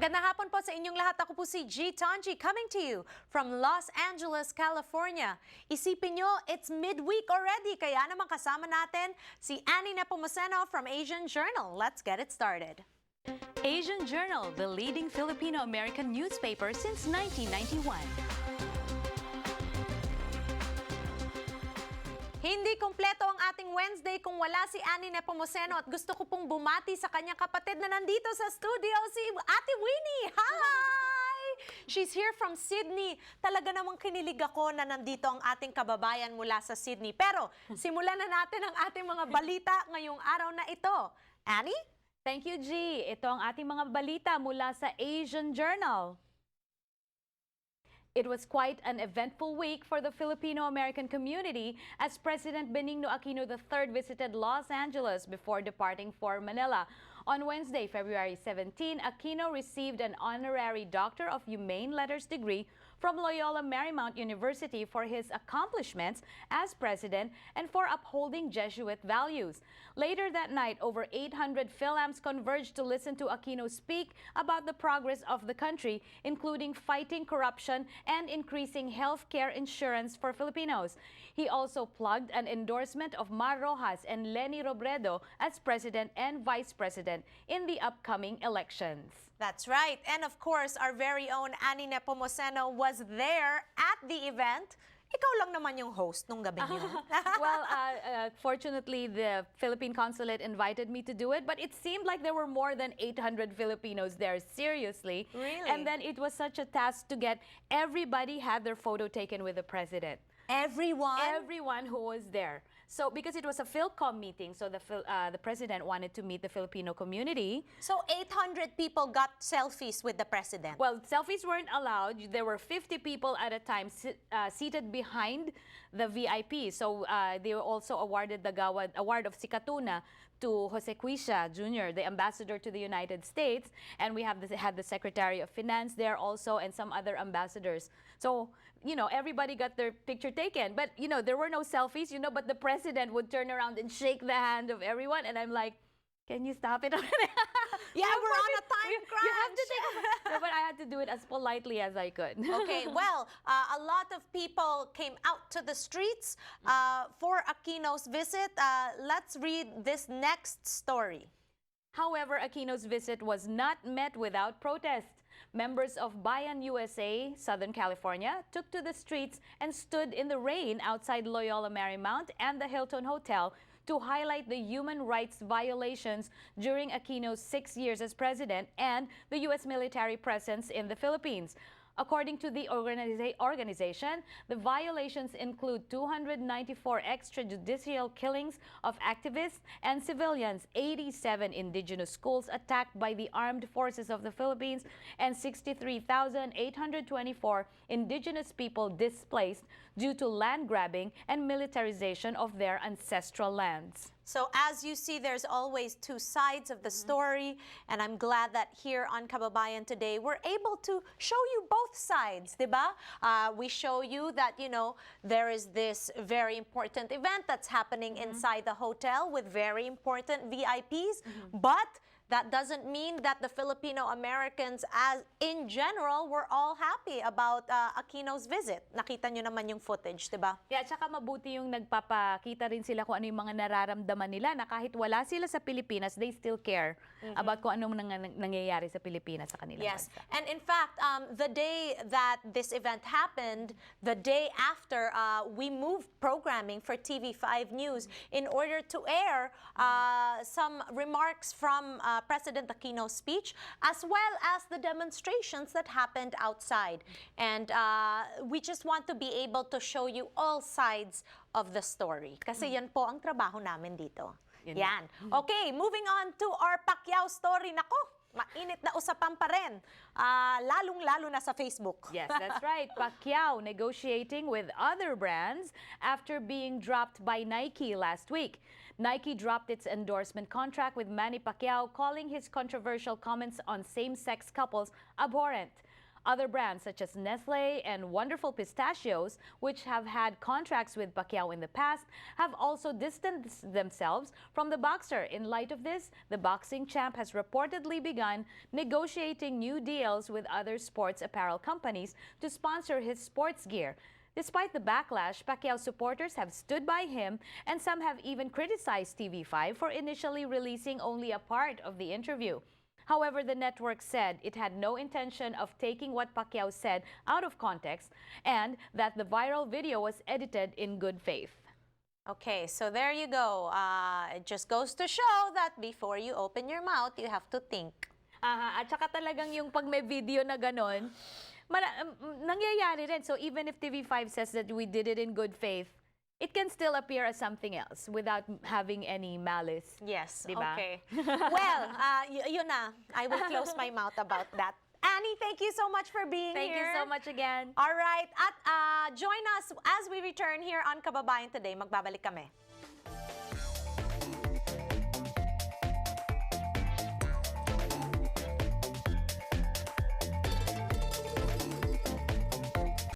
Magandang hapon po sa inyong lahat. Ako po si G. Tanji coming to you from Los Angeles, California. Isipin nyo, it's midweek already, kaya naman kasama natin si Manny Pacquiao from Asian Journal. Let's get it started. Asian Journal, the leading Filipino American newspaper since 1991. Hindi kumpleto ang ating Wednesday kung wala si Manny Pacquiao at gusto ko pong bumati sa kanyang kapatid na nandito sa studio, si Ate Winnie. Hi! She's here from Sydney. Talaga namang kinilig ako na nandito ang ating kababayan mula sa Sydney. Pero simulan na natin ang ating mga balita ngayong araw na ito. Annie? Thank you, G. Ito ang ating mga balita mula sa Asian Journal. It was quite an eventful week for the Filipino American community as President Benigno Aquino III visited Los Angeles before departing for Manila. On Wednesday, February 17, Aquino received an honorary Doctor of Humane Letters degree from Loyola Marymount University for his accomplishments as president and for upholding Jesuit values. Later that night, over 800 Philams converged to listen to Aquino speak about the progress of the country, including fighting corruption and increasing health care insurance for Filipinos. He also plugged an endorsement of Mar Rojas and Leni Robredo as president and vice president in the upcoming elections. That's right. And of course, our very own Manny Pacquiao was there at the event. Ikaw lang naman yung host nung gabi yun. Well, fortunately, the Philippine consulate invited me to do it, but it seemed like there were more than 800 Filipinos there, seriously. Really? And then it was such a task to get everybody had their photo taken with the president. Everyone? Everyone who was there. So, because it was a PhilCom meeting, so the president wanted to meet the Filipino community. So 800 people got selfies with the president? Well, selfies weren't allowed. There were 50 people at a time seated behind the VIP. So they were also awarded the Award of Sikatuna to Jose Quisha Jr., the ambassador to the United States. And we had the Secretary of Finance there also and some other ambassadors. So, you know, everybody got their picture taken. But, you know, there were no selfies, you know, but the president would turn around and shake the hand of everyone. And I'm like, can you stop it? Yeah, we're on a time crunch. You have to take no, but I had to do it as politely as I could. Okay, well, a lot of people came out to the streets for Aquino's visit. Let's read this next story. However, Aquino's visit was not met without protest. Members of Bayan USA, Southern California, took to the streets and stood in the rain outside Loyola Marymount and the Hilton Hotel to highlight the human rights violations during Aquino's 6 years as president and the U.S. military presence in the Philippines. According to the organization, the violations include 294 extrajudicial killings of activists and civilians, 87 indigenous schools attacked by the armed forces of the Philippines, and 63,824 indigenous people displaced due to land grabbing and militarization of their ancestral lands. So as you see, there's always two sides of the story, and I'm glad that here on Kababayan Today, we're able to show you both sides, diba? We show you that, you know, there is this very important event that's happening inside the hotel with very important VIPs, but that doesn't mean that the Filipino Americans, as in general, were all happy about Aquino's visit. Nakita nyo naman yung footage, diba? Yeah, tsaka mabuti yung nagpapakita rin sila kung ano yung mga nararamdaman nila na kahit wala sila sa Pilipinas, they still care about kung anong nangyayari sa Pilipinas sa kanilang Yes, bansa. and in fact, the day that this event happened, the day after, we moved programming for TV5 News in order to air some remarks from President Aquino's speech, as well as the demonstrations that happened outside. And we just want to be able to show you all sides of the story. Kasi yan po ang trabaho namin dito. Yan. Okay, moving on to our Pacquiao story. Nako, mainit na usapan pa rin, lalong-lalo na sa Facebook. Yes, that's right. Pacquiao negotiating with other brands after being dropped by Nike last week. Nike dropped its endorsement contract with Manny Pacquiao, calling his controversial comments on same-sex couples abhorrent. Other brands such as Nestle and Wonderful Pistachios, which have had contracts with Pacquiao in the past, have also distanced themselves from the boxer. In light of this, the boxing champ has reportedly begun negotiating new deals with other sports apparel companies to sponsor his sports gear. Despite the backlash, Pacquiao supporters have stood by him, and some have even criticized TV5 for initially releasing only a part of the interview. However, the network said it had no intention of taking what Pacquiao said out of context and that the viral video was edited in good faith. Okay, so there you go. It just goes to show that before you open your mouth, you have to think. At saka talagang yung pag may video na ganon, nangyayari rin. So even if TV5 says that we did it in good faith, it can still appear as something else without having any malice. Yes, diba? Okay. Well, yun na. I will close my mouth about that. Annie, thank you so much for being here. Thank you so much again. All right. At join us as we return here on Kababayan Today. Magbabalik kami.